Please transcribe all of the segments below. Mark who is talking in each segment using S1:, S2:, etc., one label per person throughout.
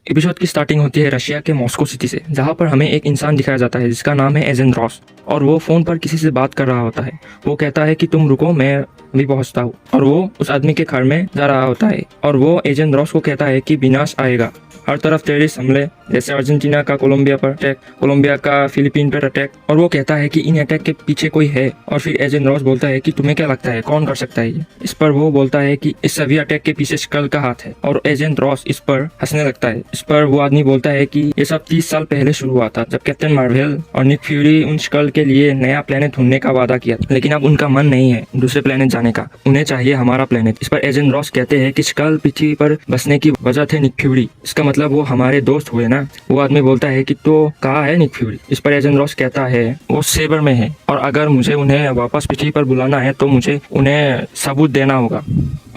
S1: Episode की starting होती है रशिया के मॉस्को सिटी से, जहाँ पर हमें एक इंसान दिखाया जाता है जिसका नाम है एजेंट रॉस। और वो फ़ोन पर किसी से बात कर रहा होता है। वो कहता है कि तुम रुको, मैं अभी पहुँचता हूँ। और वो उस आदमी के घर में जा रहा होता है और वो एजेंट रॉस को कहता है कि विनाश आएगा, हर तरफ टेररिस्ट हमले, जैसे अर्जेंटीना का कोलंबिया पर अटैक, कोलंबिया का फिलीपीन पर अटैक। और वो कहता है कि इन अटैक के पीछे कोई है। और फिर एजेंट रॉस बोलता है कि तुम्हें क्या लगता है कौन कर सकता है ये। इस पर वो बोलता है कि इस सभी अटैक के पीछे स्कल का हाथ है। और एजेंट रॉस इस पर हंसने लगता है। इस पर वो आदमी बोलता है कि ये सब 30 साल पहले शुरू हुआ था, जब कैप्टन मार्वेल और निक फ्यूरी उन स्कल के लिए नया प्लेनेट ढूंढने का वादा किया, लेकिन अब उनका मन नहीं है दूसरे प्लेनेट जाने का, उन्हें चाहिए हमारा प्लेनेट। इस पर एजेंट रॉस कहते हैं कि स्कल पृथ्वी पर बसने की वजह थे निक फ्यूरी, इसका मतलब वो हमारे दोस्त हुए ना। वो आदमी बोलता है कि तो कहाँ है निक फ्यूरी। इस पर एजेंट रॉस कहता है वो सेबर में है, और अगर मुझे उन्हें वापस पृथ्वी पर बुलाना है तो मुझे उन्हें सबूत देना होगा।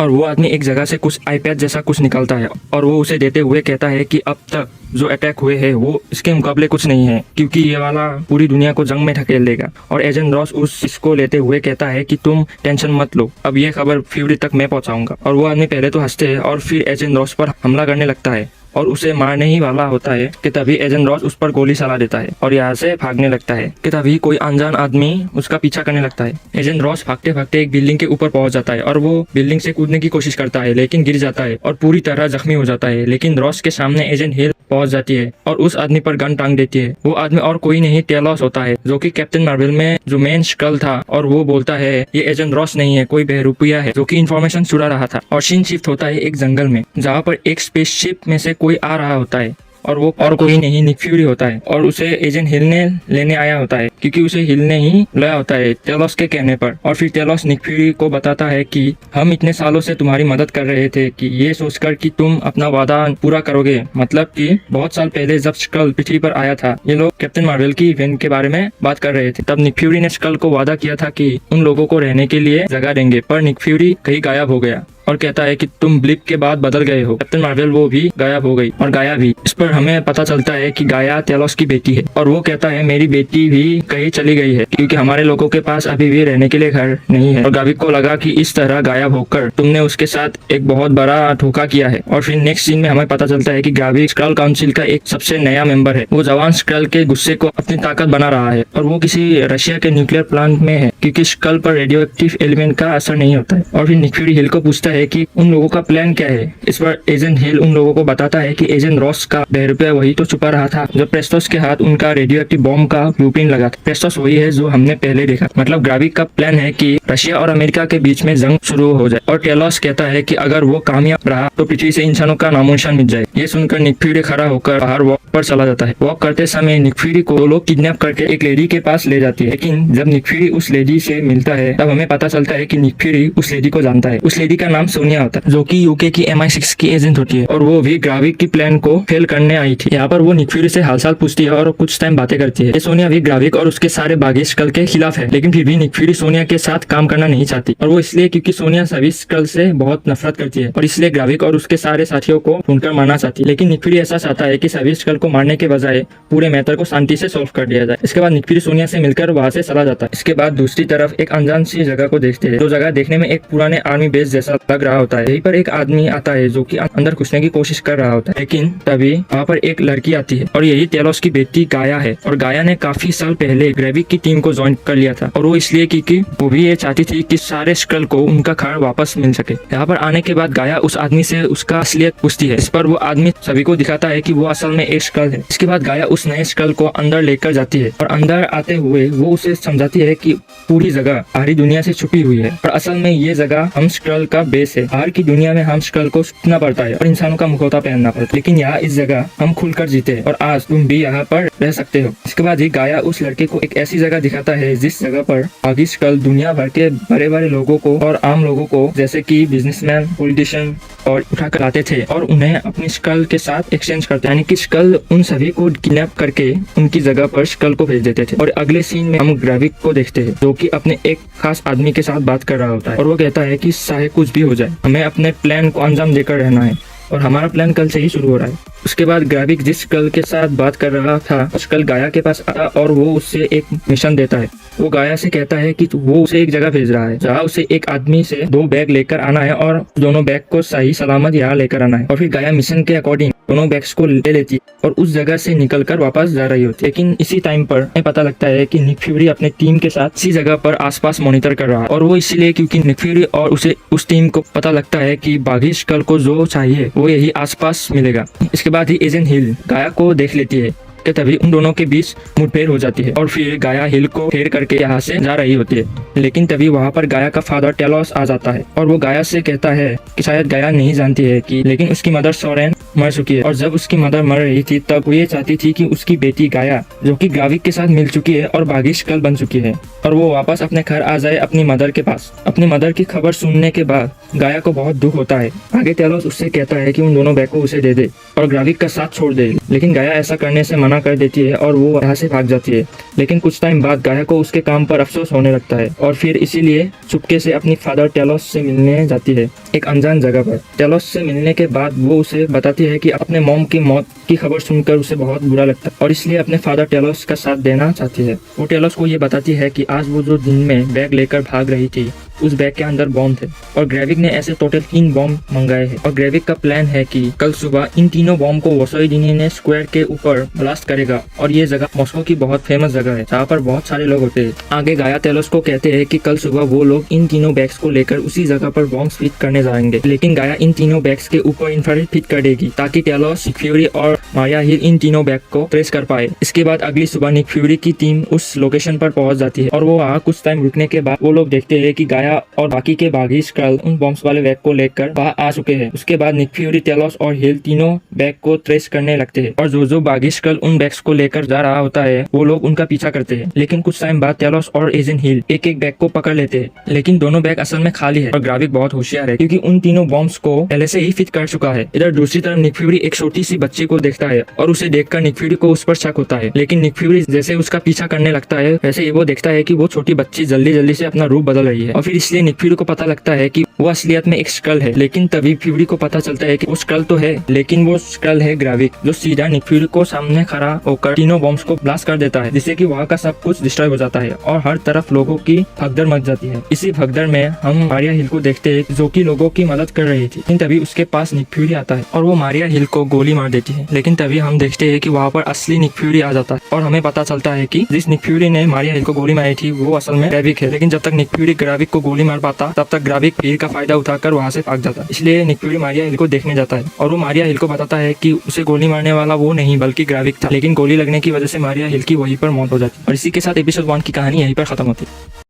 S1: और वो आदमी एक जगह से कुछ आईपैड जैसा कुछ निकालता है और वो उसे देते हुए कहता है कि अब तक जो अटैक हुए हैं वो इसके मुकाबले कुछ नहीं है, क्योंकि ये वाला पूरी दुनिया को जंग में ढकेल देगा। और एजेंट रॉस इसको लेते हुए कहता है कि तुम टेंशन मत लो, अब ये खबर फ्यूरी तक मैं पहुंचाऊंगा। और वो आदमी पहले तो हंसते हैं और फिर एजेंट रॉस पर हमला करने लगता है और उसे मारने ही वाला होता है कि तभी एजेंट रॉस उस पर गोली चला देता है और यहाँ से भागने लगता है कि तभी कोई अनजान आदमी उसका पीछा करने लगता है। एजेंट रॉस भागते भागते एक बिल्डिंग के ऊपर पहुंच जाता है और वो बिल्डिंग से कूदने की कोशिश करता है, लेकिन गिर जाता है और पूरी तरह जख्मी हो जाता है। लेकिन रॉस के सामने एजेंट हिल पहुंच जाती है और उस आदमी पर गन टांग देती है। वो आदमी और कोई नहीं टेलॉस होता है, जो कि कैप्टन मार्वेल में जो मेन स्कल था। और वो बोलता है ये एजेंट रॉस नहीं है, कोई बहरूपिया है जो कि इन्फॉर्मेशन चुरा रहा था। और सीन शिफ्ट होता है एक जंगल में, जहाँ पर एक स्पेसशिप में से कोई आ रहा होता है और वो और कोई नहीं निक फ्यूरी होता है। और उसे एजेंट हिल ने लेने आया होता है, क्योंकि उसे हिल ने ही लाया होता है टेलॉस के कहने पर। और फिर टेलॉस निक फ्यूरी को बताता है कि हम इतने सालों से तुम्हारी मदद कर रहे थे कि ये सोचकर कि तुम अपना वादा पूरा करोगे। मतलब कि बहुत साल पहले जब स्कल पृथ्वी पर आया था, ये लोग कैप्टन मार्वेल की इवेंट के बारे में बात कर रहे थे। तब निक फ्यूरी ने स्कल को वादा किया था कि उन लोगों को रहने के लिए जगह देंगे, पर निक फ्यूरी कहीं गायब हो गया और कहता है कि तुम ब्लिप के बाद बदल गए हो। कैप्टन मार्वेल वो भी गायब हो गई और गाया भी। इस पर हमें पता चलता है कि गाया टेलॉस की बेटी है और वो कहता है मेरी बेटी भी कहीं चली गई है, क्योंकि हमारे लोगों के पास अभी भी रहने के लिए घर नहीं है। और गाविक को लगा कि इस तरह गायब होकर तुमने उसके साथ एक बहुत बड़ा धोखा किया है। और फिर नेक्स्ट सीन में हमें पता चलता है कि गाविक स्क्रल काउंसिल का एक सबसे नया मेंबर है। वो जवान स्क्रल के गुस्से को अपनी ताकत बना रहा है और वो किसी रशिया के न्यूक्लियर प्लांट में है, क्योंकि स्कल पर रेडियो एक्टिव एलिमेंट का असर नहीं होता है। और फिर निक फ्यूरी हिल को पूछता है कि उन लोगों का प्लान क्या है। इस पर एजेंट हिल उन लोगों को बताता है कि एजेंट रॉस का बहरूपिया वही तो छुपा रहा था जब प्रेस्टोस के हाथ उनका रेडियो एक्टिव बॉम्ब का ब्लूप्रिंट लगा था। प्रेस्टोस वही है जो हमने पहले देखा। मतलब ग्राविक का प्लान है कि रशिया और अमेरिका के बीच में जंग शुरू हो जाए। और टेलॉस कहता है कि अगर वो कामयाब रहा तो पृथ्वी से इंसानों का नामोनिशान मिट जाए। ये सुनकर निक फ्यूरी खड़ा होकर बाहर वॉक पर चला जाता है। वॉक करते समय निक फ्यूरी को लोग किडनैप करके एक लेडी के पास ले जाती है, लेकिन जब निक फ्यूरी उस लेडी से मिलता है तब हमें पता चलता है कि निक फ्यूरी उस लेडी को जानता है। उस लेडी का नाम सोनिया होता है, जो कि यूके की MI6 की एजेंट होती है और वो भी ग्राविक की प्लान को फेल करने आई थी। यहाँ पर वो निक फ्यूरी से हाल चाल पूछती है और कुछ टाइम बातें करती है। ये सोनिया भी ग्राविक और उसके सारे बागी स्कल के खिलाफ है, लेकिन फिर भी निक फ्यूरी सोनिया के साथ काम करना नहीं चाहती। और वो इसलिए क्योंकि सोनिया सभी स्कल से बहुत नफरत करती है और इसलिए ग्राविक और उसके सारे साथियों को ढूंढकर मारना चाहती है। लेकिन निक फ्यूरी ऐसा चाहता है कि सभी स्कल को मारने के बजाय पूरे मैटर को शांति से सॉल्व कर दिया जाए। इसके बाद निक फ्यूरी सोनिया से मिलकर वहां से चला जाता है। इसके बाद दूसरी तरफ एक अनजान सी जगह को देखते हैं, जो जगह देखने में एक पुराने आर्मी बेस जैसा लग रहा होता है। यहीं पर एक आदमी आता है जो कि अंदर घुसने की कोशिश कर रहा होता है, लेकिन तभी वहाँ पर एक लड़की आती है और यही टेलॉस की बेटी गाया है। और गाया ने काफी साल पहले ग्रेविक की टीम को ज्वाइन कर लिया था और वो इसलिए क्योंकि वो भी ये चाहती थी कि सारे स्कल को उनका घर वापस मिल सके। यहाँ पर आने के बाद गाया उस आदमी से उसका असलियत पूछती है। इस पर वो आदमी सभी को दिखाता है कि वो असल में एक स्कल है। इसके बाद गाया उस नए स्कल को अंदर लेकर जाती है और अंदर आते हुए वो उसे समझाती है कि पूरी जगह बाहरी दुनिया से छुपी हुई है और असल में ये जगह हम स्कल का बेस है। बाहर की दुनिया में हम स्कल को छुपना पड़ता है और इंसानों का मुखौटा पहनना पड़ता है, लेकिन यहाँ इस जगह हम खुलकर जीते हैं और आज तुम भी यहाँ पर रह सकते हो। इसके बाद ही गाया उस लड़के को एक ऐसी जगह दिखाता है जिस जगह पर बागी स्कल दुनिया भर के बड़े बड़े लोगों को और आम लोगों को, जैसे कि बिजनेसमैन, पॉलिटिशियन, और उठा कर लाते थे और उन्हें अपनी स्कल के साथ एक्सचेंज करते, यानी कि स्कल उन सभी को किडनैप करके उनकी जगह पर स्कल को भेज देते थे। और अगले सीन में हम ग्राविक को देखते हैं, जो कि अपने एक खास आदमी के साथ बात कर रहा होता है और वो कहता है कि चाहे कुछ भी हो जाए, हमें अपने प्लान को अंजाम देकर रहना है और हमारा प्लान कल से ही शुरू हो रहा है। उसके बाद ग्राविक जिस कल के साथ बात कर रहा था उस कल गाया के पास आता और वो उससे एक मिशन देता है। वो गाया से कहता है कि वो उसे एक जगह भेज रहा है जहाँ उसे एक आदमी से 2 बैग लेकर आना है और दोनों बैग को सही सलामत यहाँ लेकर आना है। और फिर गाया मिशन के अकॉर्डिंग दोनों बैग्स को ले लेती है और उस जगह से निकलकर वापस जा रही होती है। लेकिन इसी टाइम पर हमें पता लगता है कि निक फ्यूरी अपने टीम के साथ इसी जगह पर आसपास मॉनिटर कर रहा है और वो इसीलिए क्योंकि निक फ्यूरी और उसे उस टीम को पता लगता है कि बागी स्कल को जो चाहिए वो यही आसपास मिलेगा। इसके बाद ही एजेंट हिल गाया को देख लेती है कि तभी उन दोनों के बीच मुठभेड़ हो जाती है और फिर गाया हिल को घेर करके यहाँ से जा रही होती है। लेकिन तभी वहाँ पर गाया का फादर टेलोस आ जाता है और वो गाया से कहता है कि शायद गाया नहीं जानती है कि लेकिन उसकी मदर सोरेन मर चुकी है और जब उसकी मदर मर रही थी तब वो ये चाहती थी कि उसकी बेटी गाया जो कि ग्राविक के साथ मिल चुकी है और बागी स्कल बन चुकी है और वो वापस अपने घर आ जाए अपनी मदर के पास। अपनी मदर की खबर सुनने के बाद गाया को बहुत दुख होता है। आगे टेलोस उससे कहता है कि उन दोनों बैग को उसे दे दे और ग्राविक का साथ छोड़ दे, लेकिन गाया ऐसा करने से मना कर देती है और वो यहाँ से भाग जाती है। लेकिन कुछ टाइम बाद गाया को उसके काम पर अफसोस होने लगता है और फिर इसीलिए चुपके से अपनी फादर टेलोस से मिलने जाती है एक अनजान जगह पर। टेलोस से मिलने के बाद वो उसे बताती है कि अपने मॉम की मौत की खबर सुनकर उसे बहुत बुरा लगता है और इसलिए अपने फादर टेलोस का साथ देना चाहती है। वो टेलोस को ये बताती है कि आज वो जो दिन में बैग लेकर भाग रही थी उस बैग के अंदर बॉम्ब थे और ग्रेविक ने ऐसे टोटल 3 बॉम्ब मंगाए हैं और ग्रेविक का प्लान है कि कल सुबह इन तीनों बॉम्ब को वसोइडिनी स्क्वायर के ऊपर ब्लास्ट करेगा और ये जगह मॉस्को की बहुत फेमस जगह है जहाँ पर बहुत सारे लोग होते हैं। आगे गाया टेलोस को कहते हैं कि कल सुबह वो लोग इन तीनों बैग्स को लेकर उसी जगह पर बॉम्ब फिट करने जाएंगे, लेकिन गाया इन तीनों बैग्स के ऊपर इंफ्रारेड फिट कर देगी ताकि टेलोस, निक फ्यूरी और मारिया हिल इन तीनों बैग को ट्रेस कर पाए। इसके बाद अगली सुबह निक फ्यूरी की टीम उस लोकेशन पर पहुंच जाती है और वो वहाँ कुछ टाइम रुकने के बाद वो लोग देखते हैं कि गाया और बाकी के बागी स्कल उन बॉम्ब्स वाले बैग को लेकर वहाँ आ चुके हैं। उसके बाद निक फ्यूरी, टेलोस और हिल तीनों बैग को ट्रेस करने लगते हैं और जो बागी स्कल उन बैग्स को लेकर जा रहा होता है वो लोग उनका पीछा करते हैं। लेकिन कुछ टाइम बाद टेलोस और एजेंट हिल एक एक बैग को पकड़ लेते हैं, लेकिन दोनों बैग असल में खाली है और ग्राविक बहुत होशियार है क्योंकि उन तीनों बॉम्ब्स को पहले से ही फिट कर चुका है। इधर दूसरी तरफ निक फ्यूरी एक छोटी सी बच्ची को देखता है और उसे देखकर निक फ्यूरी को उस पर शक होता है, लेकिन निक फ्यूरी जैसे उसका पीछा करने लगता है वैसे ही वो देखता है कि वो छोटी बच्ची जल्दी जल्दी से अपना रूप बदल रही है और फिर इसलिए निक फ्यूरी को पता लगता है कि वो असलियत में एक स्कल है। लेकिन तभी फ्यूरी को पता चलता है कि वो स्कल तो है लेकिन वो स्कल है ग्राविक जो सीधा निक फ्यूरी को सामने खड़ा होकर तीनों बॉम्ब्स को ब्लास्ट कर देता है, जिससे कि वहाँ का सब कुछ डिस्ट्रॉय हो जाता है और हर तरफ लोगों की भगदड़ मच जाती है। इसी भगदड़ में हम मारिया हिल को देखते हैं जो कि लोगों की मदद कर रही थी, लेकिन तभी उसके पास निक फ्यूरी आता है और वो मारिया हिल को गोली मार देती है। लेकिन तभी हम देखते हैं कि वहाँ पर असली निक फ्यूरी आ जाता है और हमें पता चलता है कि जिस निक फ्यूरी ने मारिया हिल को गोली मारी थी वो असल में ग्राविक है। लेकिन जब तक निक फ्यूरी ग्राविक को गोली मार पाता तब तक ग्राविक भीड़ का फायदा उठाकर वहाँ से भाग जाता है। इसलिए निक फ्यूरी मारिया हिल को देखने जाता है और वो मारिया हिल को बताता है कि उसे गोली मारने वाला वो नहीं बल्कि ग्राविक था, लेकिन गोली लगने की वजह से मारिया हिल की वहीं पर मौत हो जाती है। और इसी के साथ एपिसोड 1 की कहानी यहीं पर खत्म होती है।